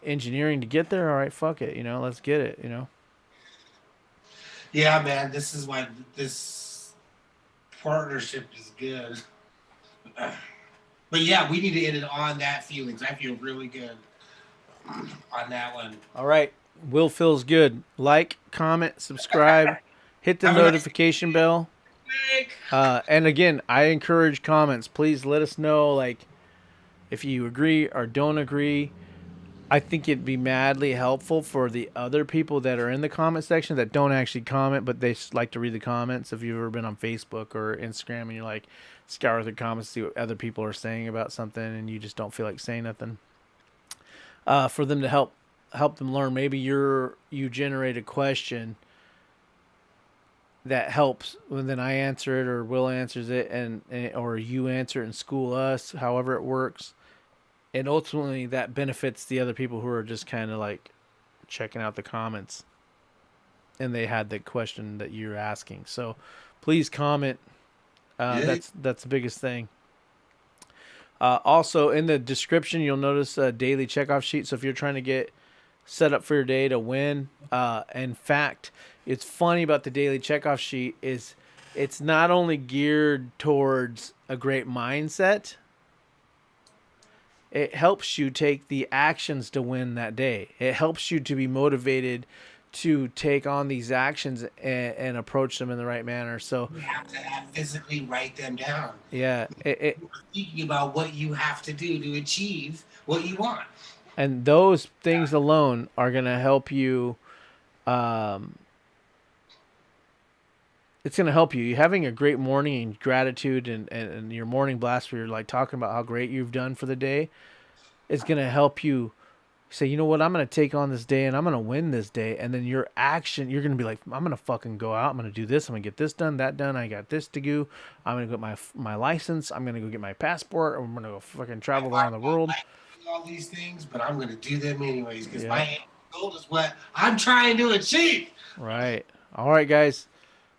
engineering to get there? All right, fuck it, let's get it, Yeah, man. This is why this partnership is good. But yeah, we need to end it on that feelings. I feel really good on that one. All right. Will feels good. Like, comment, subscribe, hit the Have a nice notification bell. week. And again, I encourage comments. Please let us know, like, if you agree or don't agree. I think it'd be madly helpful for the other people that are in the comment section that don't actually comment, but they like to read the comments. If you've ever been on Facebook or Instagram and you're like, scour the comments, see what other people are saying about something, and you just don't feel like saying nothing. For them to help them learn. Maybe you generate a question that helps, and then I answer it or Will answers it, and or you answer it and school us. However it works, and ultimately that benefits the other people who are just kind of like checking out the comments, and they had the question that you're asking. So please comment. Yeah. That's the biggest thing. Also, in the description, you'll notice a daily checkoff sheet. So if you're trying to get set up for your day to win, in fact, it's funny about the daily checkoff sheet is it's not only geared towards a great mindset, it helps you take the actions to win that day. It helps you to be motivated to take on these actions and approach them in the right manner. So, You have to physically write them down. yeah, Thinking about what you have to do to achieve what you want. and those things alone are going to help you. Um, it's going to help you. You're having a great morning and gratitude and your morning blast where you're like talking about how great you've done for the day is going to help you say, you know what, I'm going to take on this day and I'm going to win this day. And then your action, you're going to be like, I'm going to fucking go out. I'm going to do this. I'm going to get this done, that done. I got this to do. I'm going to get my license. I'm going to go get my passport. I'm going to go fucking I travel might around the not world. like doing all these things, but I'm going to do them anyways because Yeah. my end goal is what I'm trying to achieve. Right. All right, guys.